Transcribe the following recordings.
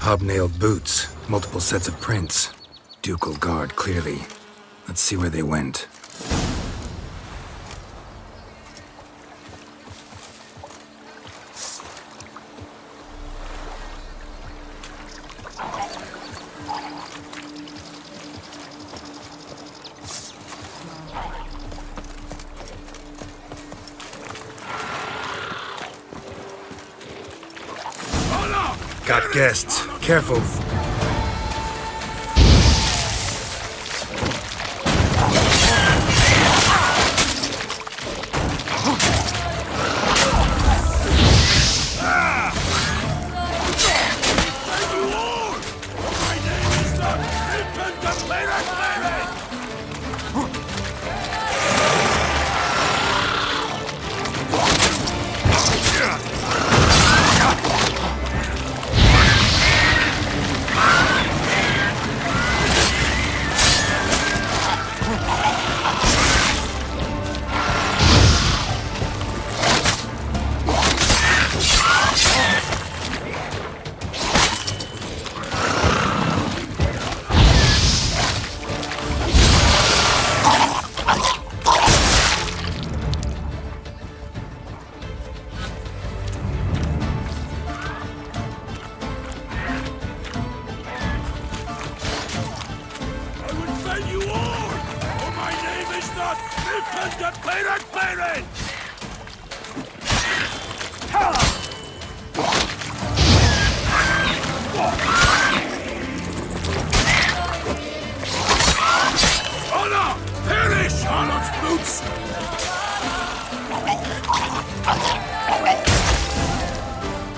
Hobnailed boots, multiple sets of prints. Ducal guard, clearly. Let's see where they went. Got guests. Careful.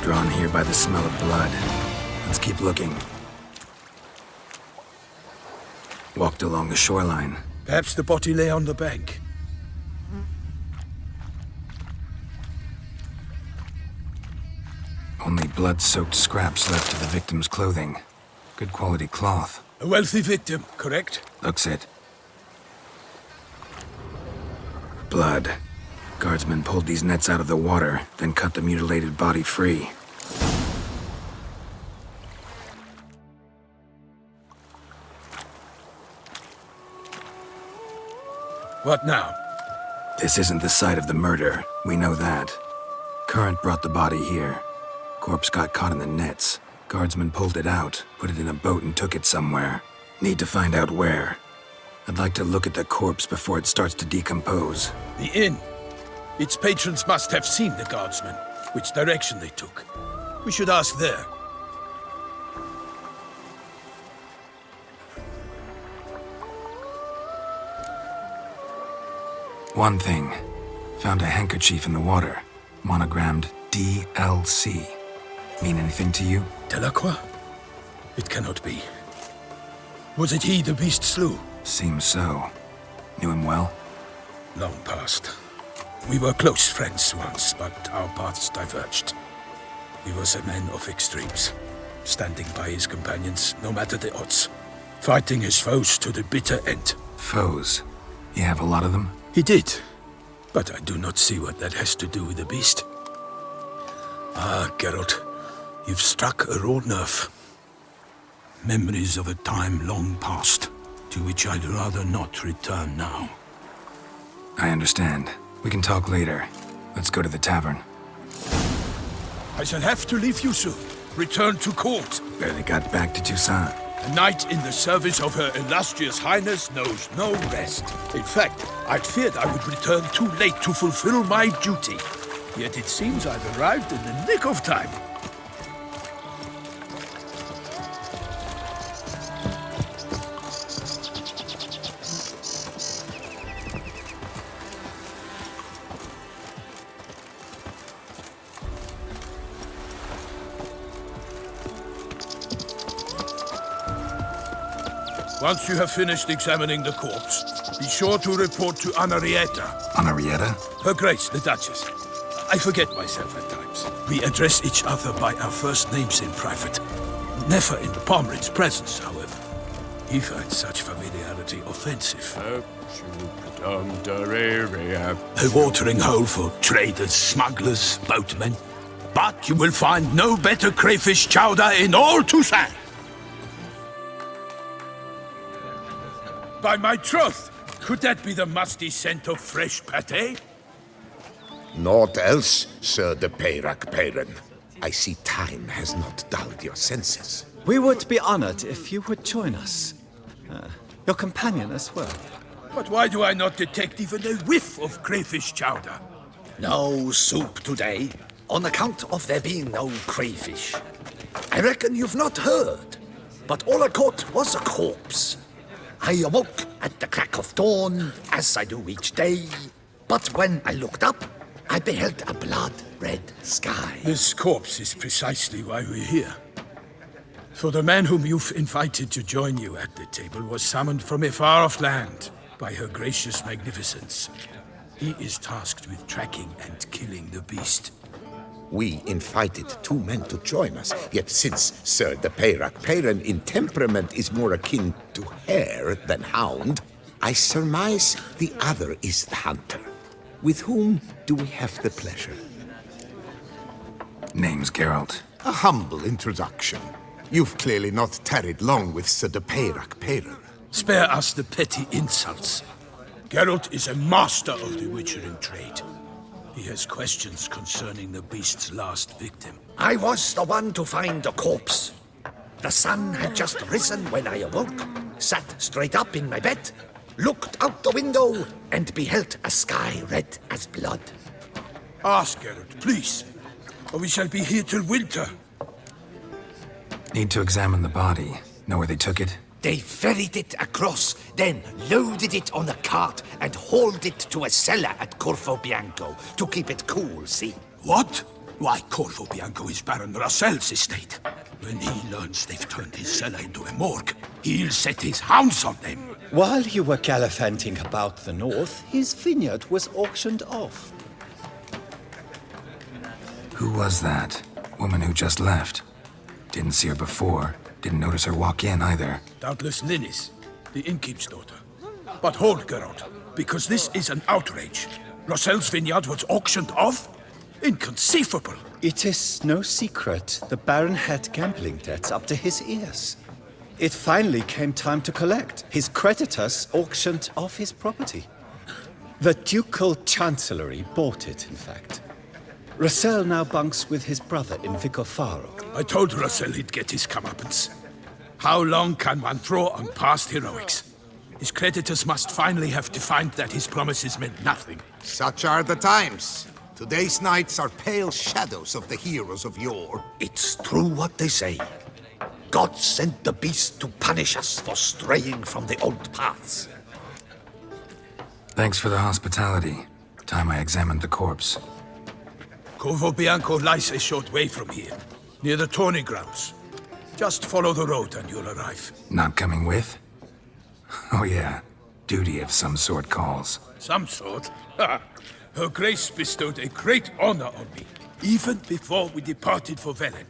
Drawn here by the smell of blood. Let's keep looking. Walked along the shoreline. Perhaps the body lay on the bank. Only blood-soaked scraps left of the victim's clothing. Good quality cloth. A wealthy victim, correct? Looks it. Blood. Guardsmen pulled these nets out of the water, then cut the mutilated body free. What now? This isn't the site of the murder. We know that. Current brought the body here. Corpse got caught in the nets. Guardsmen pulled it out, put it in a boat and took it somewhere. Need to find out where. I'd like to look at the corpse before it starts to decompose. The inn. Its patrons must have seen the guardsmen, which direction they took. We should ask there. One thing. Found a handkerchief in the water. Monogrammed DLC. Mean anything to you? Delacroix? It cannot be. Was it he the beast slew? Seems so. Knew him well? Long past. We were close friends once, but our paths diverged. He was a man of extremes, standing by his companions no matter the odds, fighting his foes to the bitter end. Foes? You have a lot of them? He did, but I do not see what that has to do with the beast. Ah, Geralt, you've struck a raw nerve. Memories of a time long past, to which I'd rather not return now. I understand. We can talk later. Let's go to the tavern. I shall have to leave you soon. Return to court. Barely got back to Toussaint. A knight in the service of Her Illustrious Highness knows no rest. In fact, I'd feared I would return too late to fulfill my duty. Yet it seems I've arrived in the nick of time. Once you have finished examining the corpse, be sure to report to Anarietta. Anarietta? Her Grace, the Duchess. I forget myself at times. We address each other by our first names in private. Never in Pomrin's presence, however. He finds such familiarity offensive. A watering hole for traders, smugglers, boatmen. but you will find no better crayfish chowder in all Toussaint. By my troth, could that be the musty scent of fresh pâté? Naught else, Sir de Peyrac-Peyran. I see time has not dulled your senses. We would be honored if you would join us. Your companion as well. But why do I not detect even a whiff of crayfish chowder? No soup today, on account of there being no crayfish. I reckon you've not heard, but all I caught was a corpse. I awoke at the crack of dawn, as I do each day, but when I looked up, I beheld a blood-red sky. This corpse is precisely why we're here. For the man whom you've invited to join you at the table was summoned from a far-off land by her gracious magnificence. He is tasked with tracking and killing the beast. We invited 2 men to join us, yet since Sir de Peyrac-Peyran in temperament is more akin to hare than hound, I surmise the other is the hunter. With whom do we have the pleasure? Name's Geralt. A humble introduction. You've clearly not tarried long with Sir de Peyrac-Peyran. Spare us the petty insults. Geralt is a master of the witchering trade. He has questions concerning the beast's last victim. I was the one to find the corpse. The sun had just risen when I awoke, sat straight up in my bed, looked out the window, and beheld a sky red as blood. Ask Geralt, please, or we shall be here till winter. Need to examine the body. Know where they took it? They ferried it across, then loaded it on a cart and hauled it to a cellar at Corvo Bianco to keep it cool, see? What? Why, Corvo Bianco is Baron Russell's estate. When he learns they've turned his cellar into a morgue, he'll set his hounds on them. While you were gallivanting about the north, his vineyard was auctioned off. Who was that? Woman who just left. Didn't see her before. Didn't notice her walk in either. Doubtless Linnis, the innkeep's daughter. But hold, Geralt, because this is an outrage. Russell's vineyard was auctioned off? Inconceivable. It is no secret the Baron had gambling debts up to his ears. It finally came time to collect. His creditors auctioned off his property. The Ducal Chancellery bought it, in fact. Russell now bunks with his brother in Vicofaro. I told Russell he'd get his comeuppance. How long can one throw on past heroics? His creditors must finally have defined that his promises meant nothing. Such are the times. Today's knights are pale shadows of the heroes of yore. It's true what they say. God sent the beast to punish us for straying from the old paths. Thanks for the hospitality. Time I examined the corpse. Corvo Bianco lies a short way from here, near the tourney grounds. Just follow the road and you'll arrive. Not coming with? Oh yeah, duty of some sort calls. Some sort? Ha! Her Grace bestowed a great honor on me, even before we departed for Velen.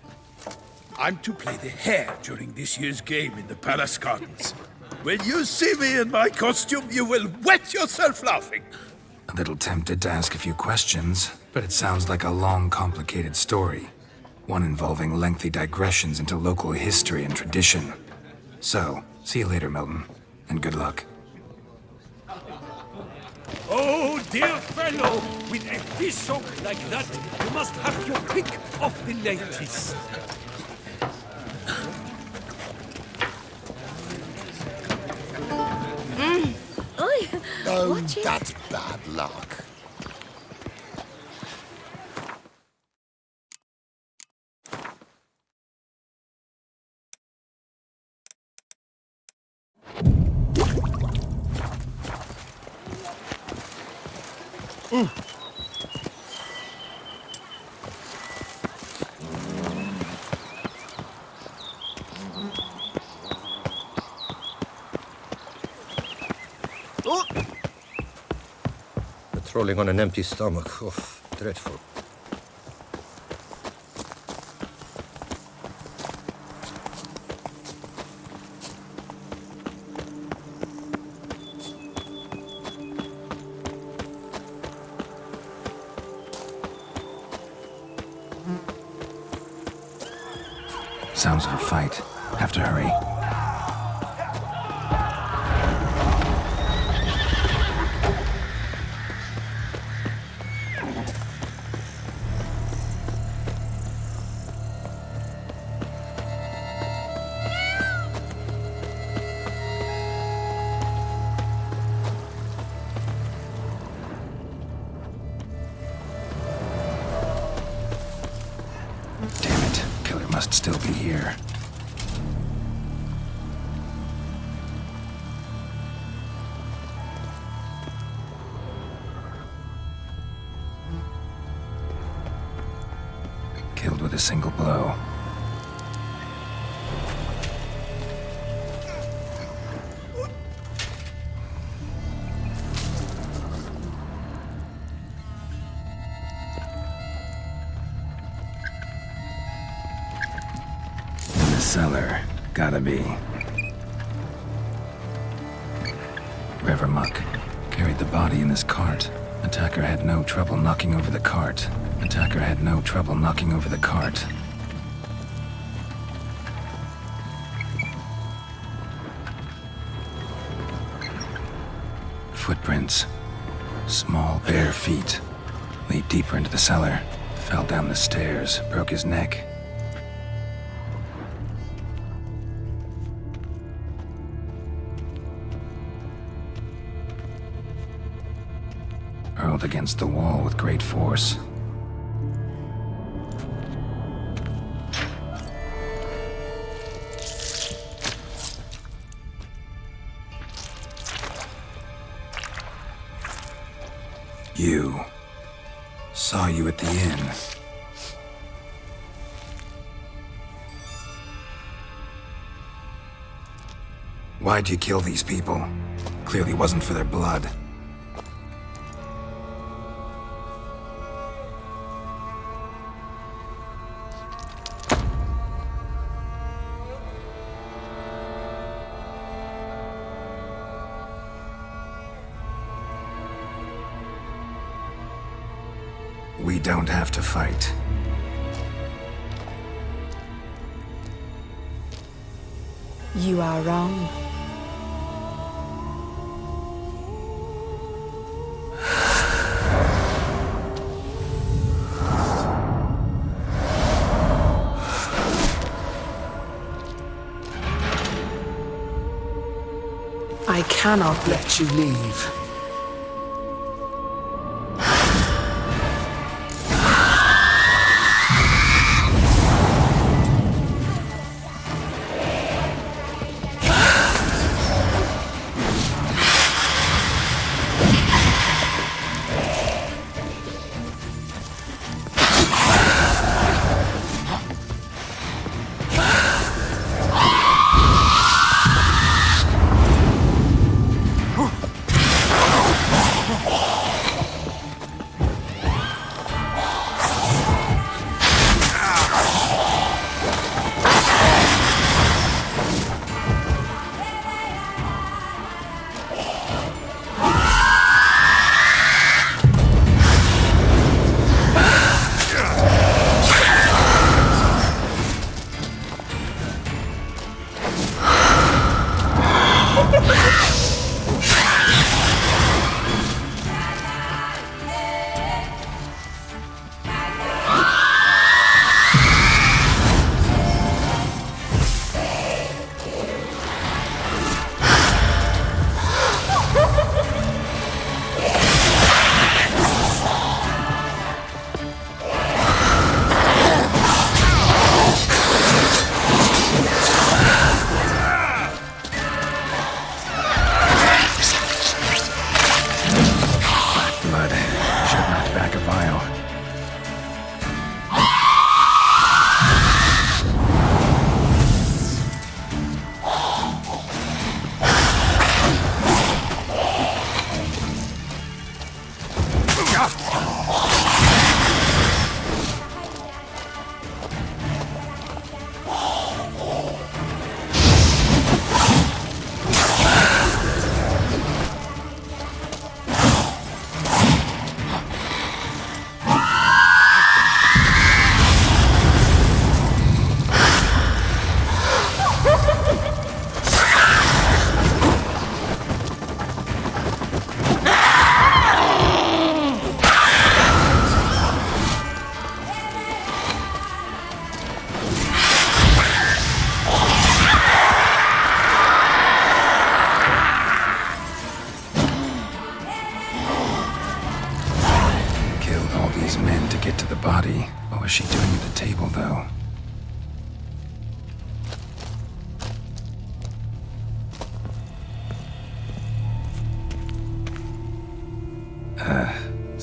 I'm to play the hare during this year's game in the palace gardens. When you see me in my costume, you will wet yourself laughing. A little tempted to ask a few questions, but it sounds like a long, complicated story. One involving lengthy digressions into local history and tradition. So, see you later, Milton, and good luck. Oh, dear fellow, with a fishhook like that, you must have your pick of the ladies. Oh, Watch it. that's bad luck. Patrolling on an empty stomach. Oh, dreadful. Sounds of a fight. Have to hurry. Damn it. Killer must still be here. Killed with a single blow. In the cellar. Gotta be. River muck. Carried the body in this cart. Attacker had no trouble knocking over the cart. Attacker had no trouble knocking over the cart. Footprints. Small, bare feet. Lead deeper into the cellar. Fell down the stairs, broke his neck. Hurled against the wall with great force. You. Saw you at the inn. Why'd you kill these people? Clearly wasn't for their blood. We don't have to fight. You are wrong. I cannot let you leave.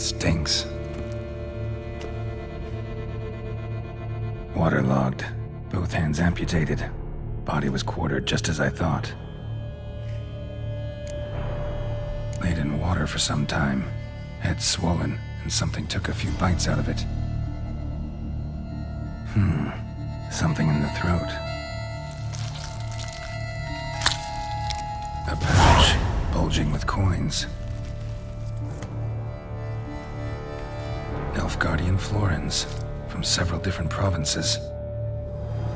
Stinks. Waterlogged. Both hands amputated. Body was quartered just as I thought. Laid in water for some time. Head swollen, and something took a few bites out of it. Something in the throat. A pouch, bulging with coins. Nilfgaardian florins, from several different provinces.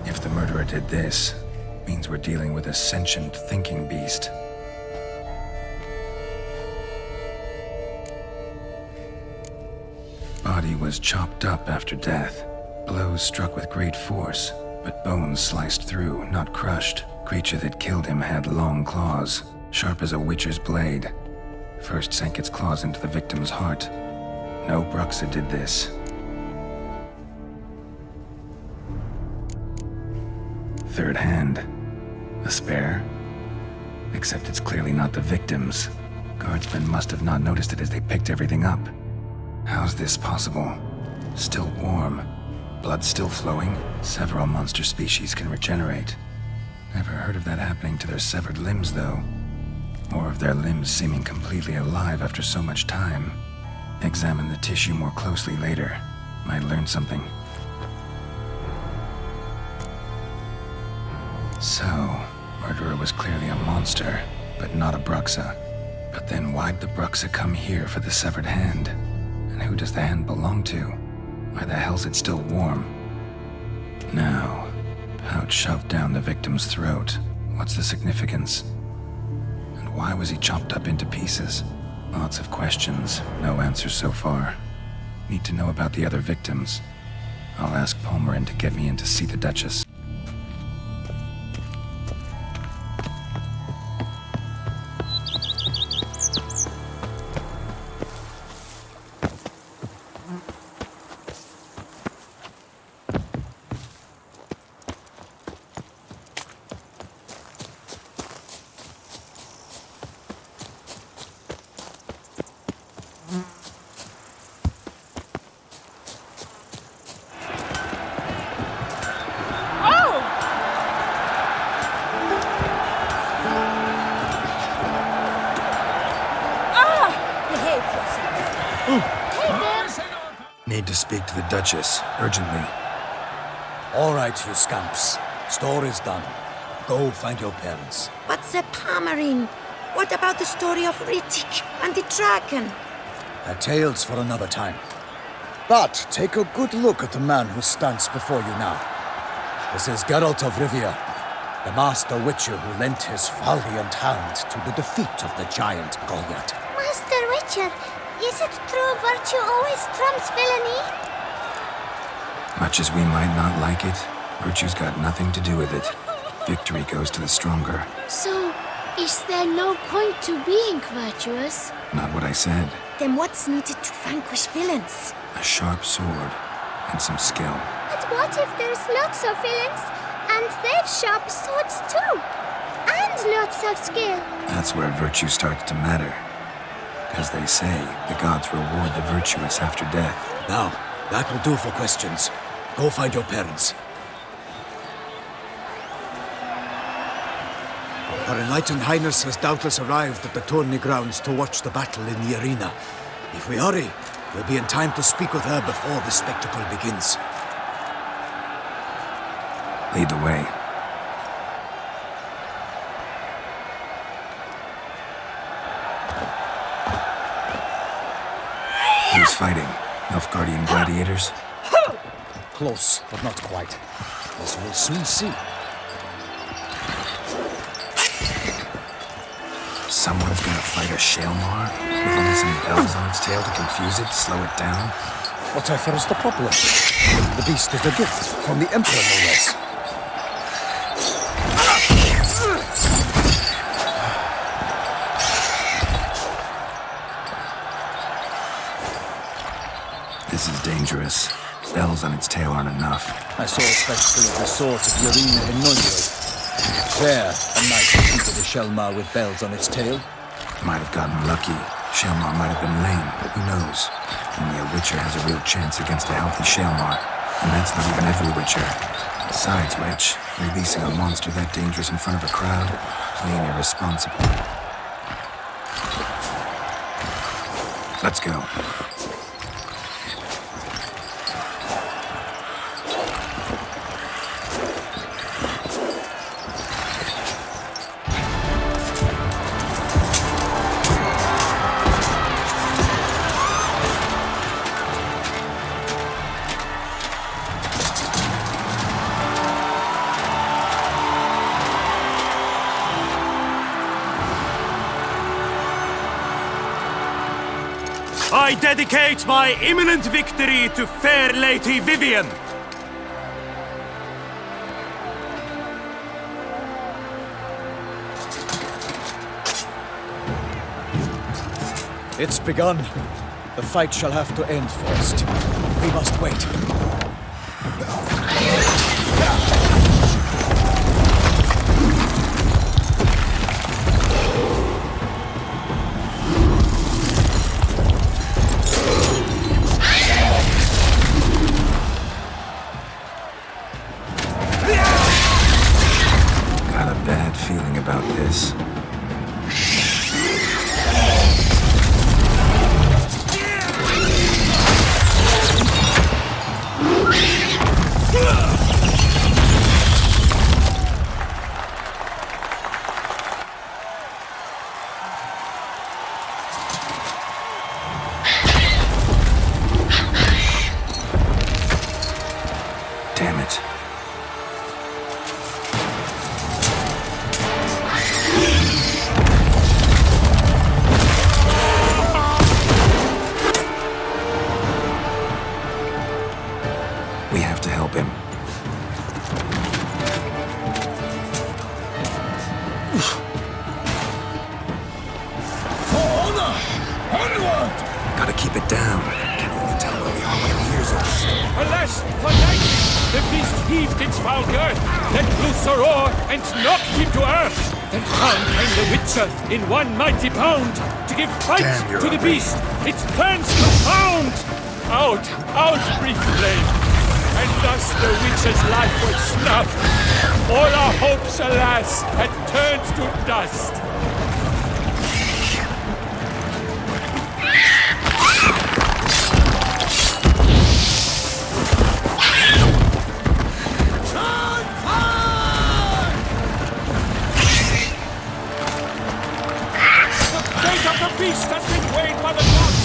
If the murderer did this, means we're dealing with a sentient thinking beast. Body was chopped up after death. Blows struck with great force, but bones sliced through, not crushed. Creature that killed him had long claws, sharp as a witcher's blade. First sank its claws into the victim's heart. No Bruxa did this. Third hand. A spare? Except it's clearly not the victim's. Guardsmen must have not noticed it as they picked everything up. How's this possible? Still warm. Blood still flowing. Several monster species can regenerate. Never heard of that happening to their severed limbs, though. Or of their limbs seeming completely alive after so much time. Examine the tissue more closely later. Might learn something. So, murderer was clearly a monster, but not a Bruxa. But then why'd the Bruxa come here for the severed hand? And who does the hand belong to? Why the hell's it still warm? Now, pouch shoved down the victim's throat. What's the significance? And why was he chopped up into pieces? Lots of questions, no answers so far. Need to know about the other victims. I'll ask Palmerin to get me in to see the Duchess. Need to speak to the Duchess, urgently. All right, you scamps. Story's done. Go find your parents. But the Palmerin, what about the story of Artic and the dragon? They're tales for another time. But take a good look at the man who stands before you now. This is Geralt of Rivia, the master witcher who lent his valiant hand to the defeat of the giant Goliath. Master Witcher, is it true virtue always trumps villainy? Much as we might not like it, virtue's got nothing to do with it. Victory goes to the stronger. So, is there no point to being virtuous? Not what I said. Then what's needed to vanquish villains? A sharp sword and some skill. But what if there's lots of villains and they've sharp swords too? And lots of skill? That's where virtue starts to matter. As they say, the gods reward the virtuous after death. Now, that will do for questions. Go find your parents. Her Enlightened Highness has doubtless arrived at the tourney grounds to watch the battle in the arena. If we hurry, we'll be in time to speak with her before the spectacle begins. Lead the way. Who's fighting? Nilfgaardian gladiators? Close, but not quite. As we'll soon see. Someone's gonna fight a Shalmar? With only some bells on its tail to confuse it, slow it down? Whatever is the problem? The beast is a gift from the Emperor, no less. This is dangerous. Bells on its tail aren't enough. I saw a spectacle of the sort at the arena in Nunyo. There, a knight defeated a Shelmar with bells on its tail. Might have gotten lucky. Shalmar might have been lame. Who knows? Only a Witcher has a real chance against a healthy Shalmar. And that's not even every Witcher. Besides which, releasing a monster that dangerous in front of a crowd, plain irresponsible. Let's go. I dedicate my imminent victory to fair Lady Vivian. It's begun. The fight shall have to end first. We must wait. Got a bad feeling about this. Damn it. We have to help him. Gotta keep it down. Can only tell where we are when it hears us. Alas, for night, the beast heaved its foul girth, let loose a roar, and knocked him to earth. Then down came the Witcher in one mighty bound, to give fight Damn, you're to the ugly. beast, its plans confound. Out, brief flame, and thus the Witcher's life was snuffed. All our hopes, alas, had turned to dust. The beast has been weighed by the gods.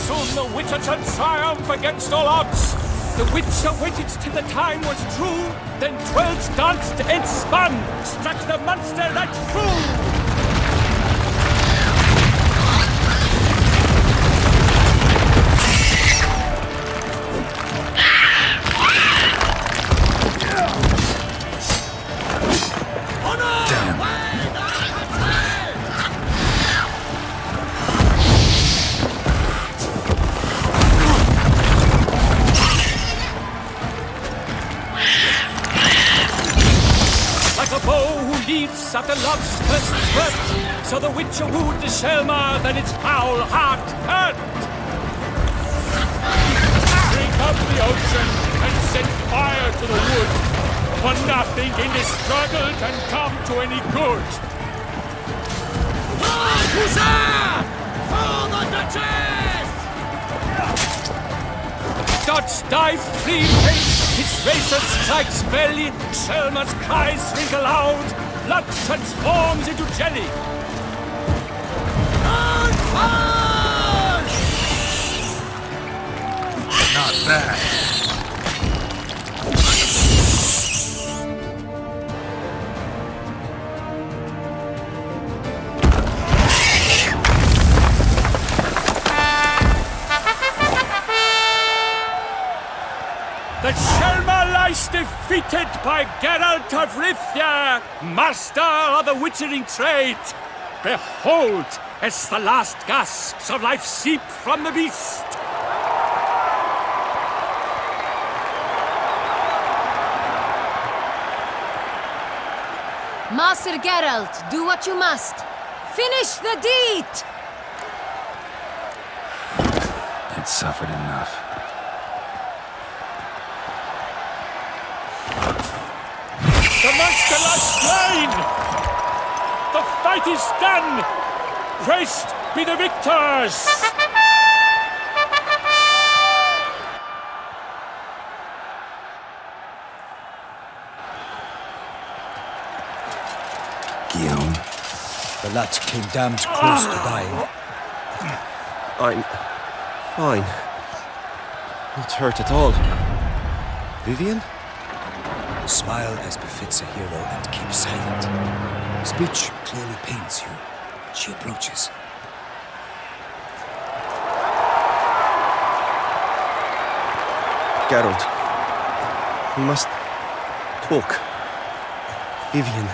Soon the Witcher shall triumph against all odds. The Witcher waited till the time was true, then twirled, danced, and spun, struck the monster right through. After love's first spurt, so the Witcher wooed the Shalmar, then its foul heart hurt. Drink up the ocean and set fire to the wood, for nothing in this struggle can come to any good. Huzzah! For the Duchess! Dodge, dive, flee, feint, its razor strikes belly, Shalmar's cries ring aloud. Blood transforms into jelly. Not bad. The Shalmar lies defeated by Geralt of Rivia, master of the witchering trade. Behold, as the last gasps of life seep from the beast. Master Geralt, do what you must. Finish the deed! It's suffered enough. The monster lies slain! The fight is done! Praised be the victors! Guillaume, The lad came damned close to dying. I'm fine. Not hurt at all. Vivian? Smile as befits a hero and keep silent. Speech clearly pains you. She approaches. Geralt. We must talk. Vivian.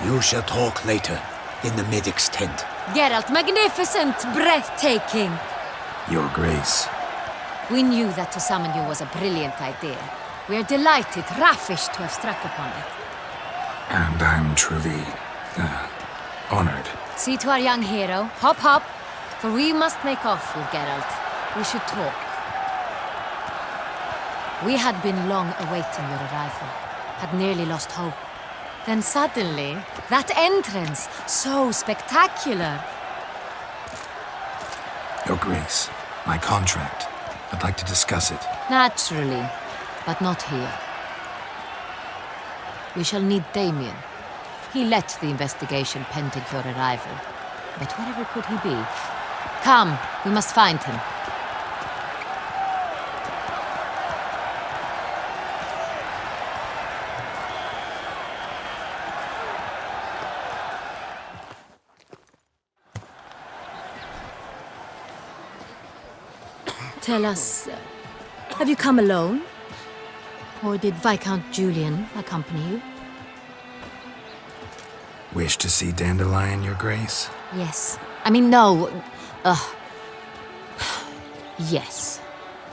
You shall talk later, in the medic's tent. Geralt, magnificent, breathtaking. Your Grace. We knew that to summon you was a brilliant idea. We are delighted, ravished to have struck upon it. And I'm truly, honored. See to our young hero. Hop, hop. For we must make off with Geralt. We should talk. We had been long awaiting your arrival. Had nearly lost hope. Then suddenly, that entrance, so spectacular. Your Grace, my contract. I'd like to discuss it. Naturally, but not here. We shall need Damien. He led the investigation pending your arrival. But wherever could he be? Come, we must find him. Tell us, have you come alone? Or did Viscount Julian accompany you? Wish to see Dandelion, Your Grace? Yes. I mean, no. Yes.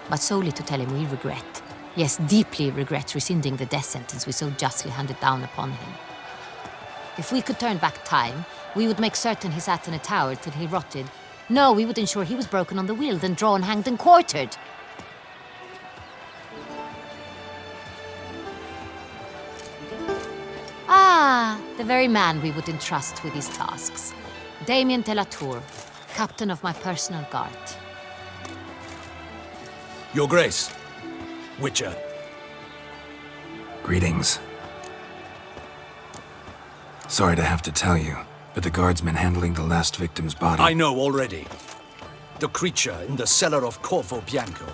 But solely to tell him we regret. Yes, deeply regret rescinding the death sentence we so justly handed down upon him. If we could turn back time, we would make certain he sat in a tower till he rotted. No, we would ensure he was broken on the wheel, then drawn, hanged, and quartered. Ah, the very man we would entrust with these tasks. Damien de la Tour, captain of my personal guard. Your Grace, Witcher. Greetings. Sorry to have to tell you, but the guardsman handling the last victim's body... I know already. The creature in the cellar of Corvo Bianco.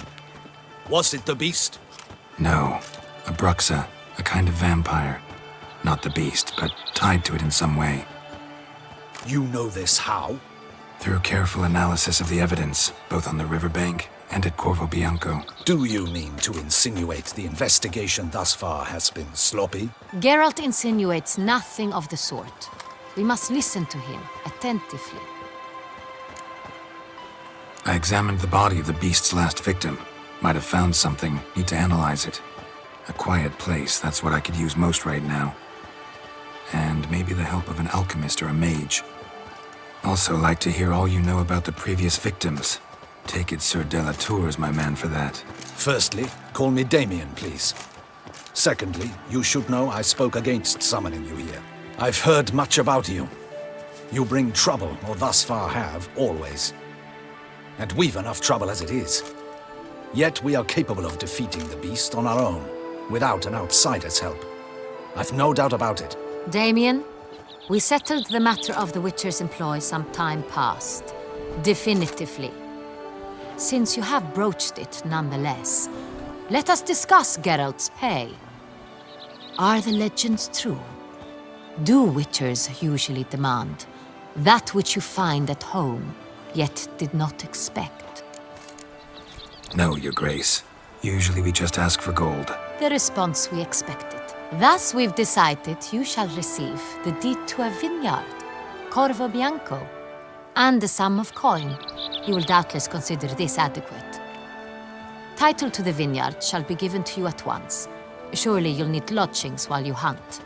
Was it the beast? No, a bruxa, a kind of vampire. Not the beast, but tied to it in some way. You know this how? Through careful analysis of the evidence, both on the riverbank and at Corvo Bianco. Do you mean to insinuate the investigation thus far has been sloppy? Geralt insinuates nothing of the sort. We must listen to him attentively. I examined the body of the beast's last victim. Might have found something, need to analyze it. A quiet place, that's what I could use most right now. And maybe the help of an alchemist or a mage. Also like to hear all you know about the previous victims. Take it Sir de la Tour is my man for that. Firstly, call me Damien, please. Secondly, you should know I spoke against summoning you here. I've heard much about you. You bring trouble, or thus far have, always. And we've enough trouble as it is. Yet we are capable of defeating the beast on our own, without an outsider's help. I've no doubt about it. Damien, we settled the matter of the Witcher's employ some time past. Definitively. Since you have broached it nonetheless, let us discuss Geralt's pay. Are the legends true? Do Witchers usually demand that which you find at home, yet did not expect? No, Your Grace. Usually we just ask for gold. The response we expected. Thus we've decided you shall receive the deed to a vineyard, Corvo Bianco, and the sum of coin. You will doubtless consider this adequate. Title to the vineyard shall be given to you at once. Surely you'll need lodgings while you hunt.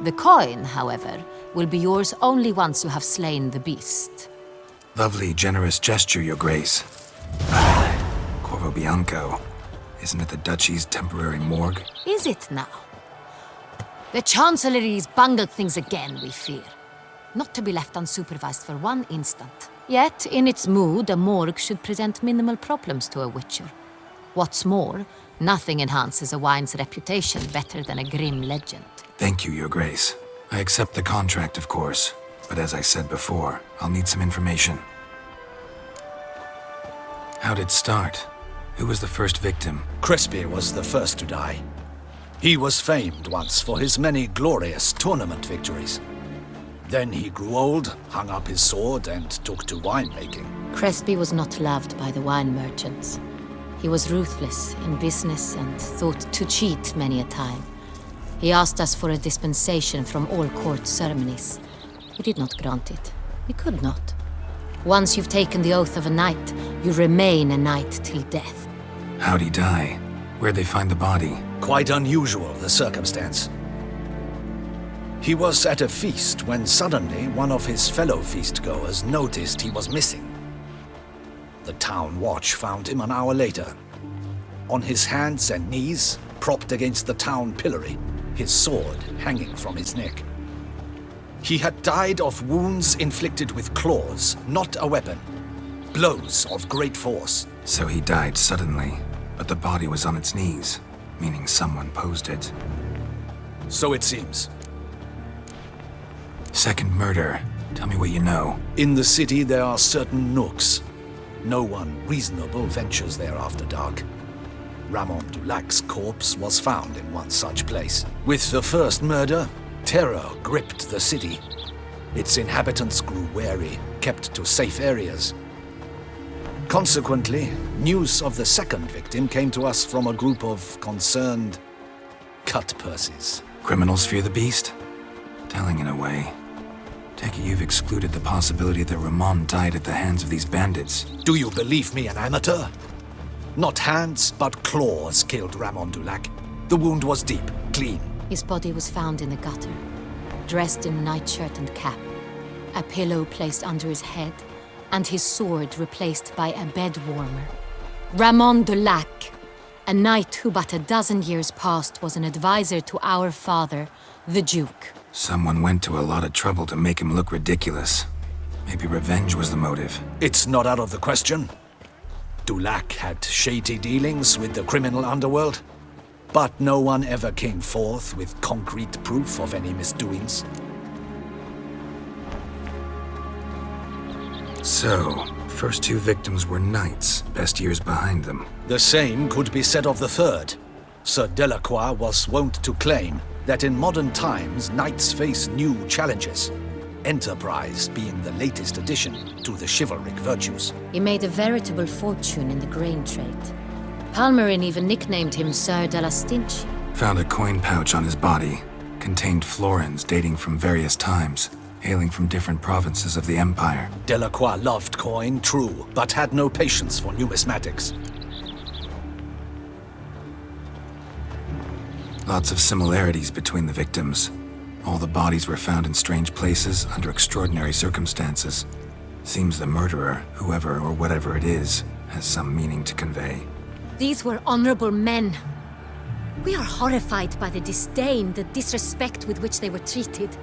The coin, however, will be yours only once you have slain the beast. Lovely, generous gesture, Your Grace. Bianco. Isn't it the Duchy's temporary morgue? Is it now? The Chancellery's bungled things again, we fear. Not to be left unsupervised for one instant. Yet, in its mood, a morgue should present minimal problems to a witcher. What's more, nothing enhances a wine's reputation better than a grim legend. Thank you, Your Grace. I accept the contract, of course. But as I said before, I'll need some information. How'd it start? Who was the first victim? Crespi was the first to die. He was famed once for his many glorious tournament victories. Then he grew old, hung up his sword, and took to winemaking. Crespi was not loved by the wine merchants. He was ruthless in business and thought to cheat many a time. He asked us for a dispensation from all court ceremonies. We did not grant it. We could not. Once you've taken the oath of a knight, you remain a knight till death. How'd he die? Where'd they find the body? Quite unusual, the circumstance. He was at a feast when suddenly one of his fellow feastgoers noticed he was missing. The town watch found him an hour later. On his hands and knees, propped against the town pillory, his sword hanging from his neck. He had died of wounds inflicted with claws, not a weapon. Blows of great force. So he died suddenly, but the body was on its knees, meaning someone posed it. So it seems. Second murder. Tell me what you know. In the city there are certain nooks. No one reasonable ventures there after dark. Ramon Dulac's corpse was found in one such place. With the first murder, terror gripped the city. Its inhabitants grew wary, kept to safe areas. Consequently, news of the second victim came to us from a group of concerned cut-purses. Criminals fear the beast? Telling in a way. Take it you've excluded the possibility that Ramon died at the hands of these bandits. Do you believe me an amateur? Not hands, but claws killed Ramon Dulac. The wound was deep, clean. His body was found in the gutter, dressed in nightshirt and cap, a pillow placed under his head, and his sword replaced by a bed warmer. Ramon Dulac, a knight who but a dozen years past was an advisor to our father, the Duke. Someone went to a lot of trouble to make him look ridiculous. Maybe revenge was the motive. It's not out of the question. Dulac had shady dealings with the criminal underworld, but no one ever came forth with concrete proof of any misdoings. So, first two victims were knights, best years behind them. The same could be said of the third. Sir Delacroix was wont to claim that in modern times knights face new challenges, enterprise being the latest addition to the chivalric virtues. He made a veritable fortune in the grain trade. Palmerin even nicknamed him Sir de la Stinch. Found a coin pouch on his body. Contained florins dating from various times, hailing from different provinces of the Empire. Delacroix loved coin, true, but had no patience for numismatics. Lots of similarities between the victims. All the bodies were found in strange places under extraordinary circumstances. Seems the murderer, whoever or whatever it is, has some meaning to convey. These were honorable men. We are horrified by the disdain, the disrespect with which they were treated.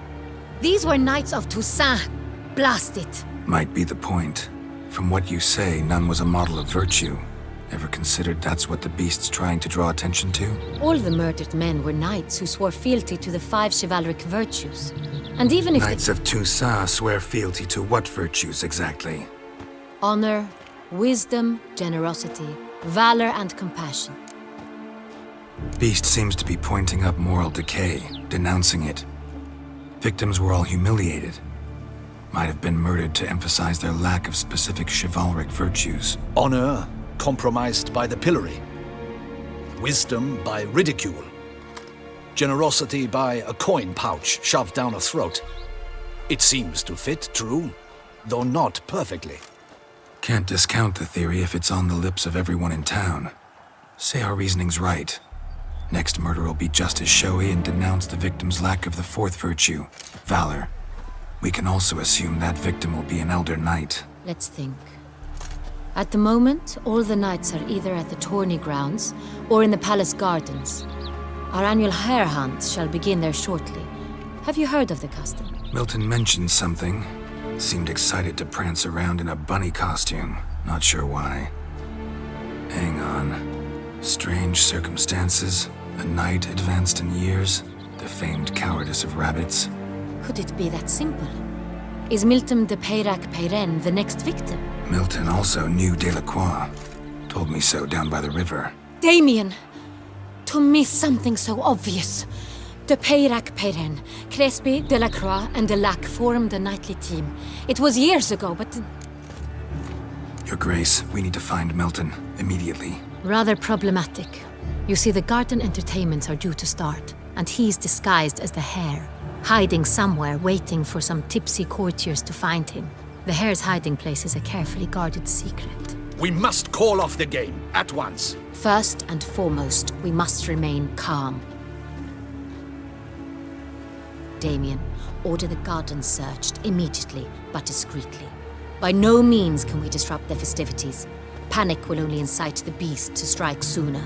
These were knights of Toussaint. Blast it. Might be the point. From what you say, none was a model of virtue. Ever considered that's what the beast's trying to draw attention to? All the murdered men were knights who swore fealty to the 5 chivalric virtues. And even if Knights of Toussaint swear fealty to what virtues exactly? honor, wisdom, generosity, valor, and compassion. Beast seems to be pointing up moral decay, denouncing it. Victims were all humiliated. Might have been murdered to emphasize their lack of specific chivalric virtues. Honor compromised by the pillory. Wisdom by ridicule. Generosity by a coin pouch shoved down a throat. It seems to fit, true, though not perfectly. Can't discount the theory if it's on the lips of everyone in town. Say our reasoning's right. Next murder will be just as showy and denounce the victim's lack of the fourth virtue, valor. We can also assume that victim will be an elder knight. Let's think. At the moment, all the knights are either at the tourney grounds or in the palace gardens. Our annual hare hunt shall begin there shortly. Have you heard of the custom? Milton mentioned something. Seemed excited to prance around in a bunny costume. Not sure why. Hang on. Strange circumstances. A knight advanced in years. The famed cowardice of rabbits. Could it be that simple? Is Milton de Peyrac-Peyren the next victim? Milton also knew Delacroix. Told me so down by the river. Damien! To miss something so obvious. De Peyrac-Peyren, Crespi, Delacroix, and Delac formed a knightly team. It was years ago, but... Your Grace, we need to find Milton. Immediately. Rather problematic. You see, the garden entertainments are due to start, and he's disguised as the hare, hiding somewhere, waiting for some tipsy courtiers to find him. The hare's hiding place is a carefully guarded secret. We must call off the game, at once. First and foremost, we must remain calm. Damien, order the garden searched immediately, but discreetly. By no means can we disrupt the festivities. Panic will only incite the beast to strike sooner.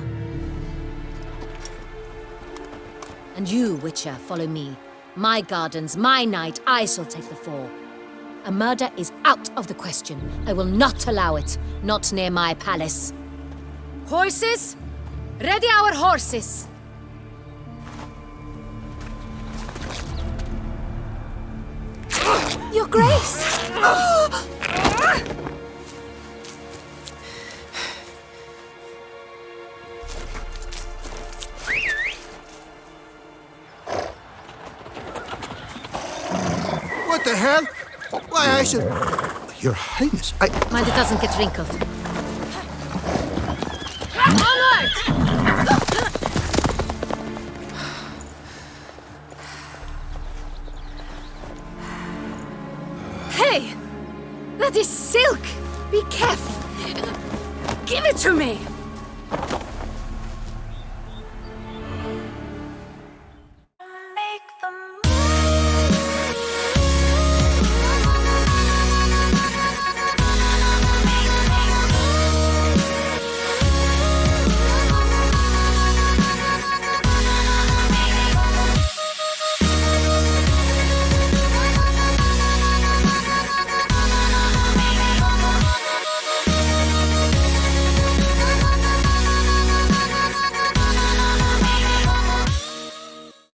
And you, Witcher, follow me. My gardens, my night, I shall take the fall. A murder is out of the question. I will not allow it. Not near my palace. Horses? Ready our horses! Your Grace! What the hell? Why, I should... Your Highness, Mind it doesn't get wrinkled. Onward! Hey! That is silk! Be careful! Give it to me!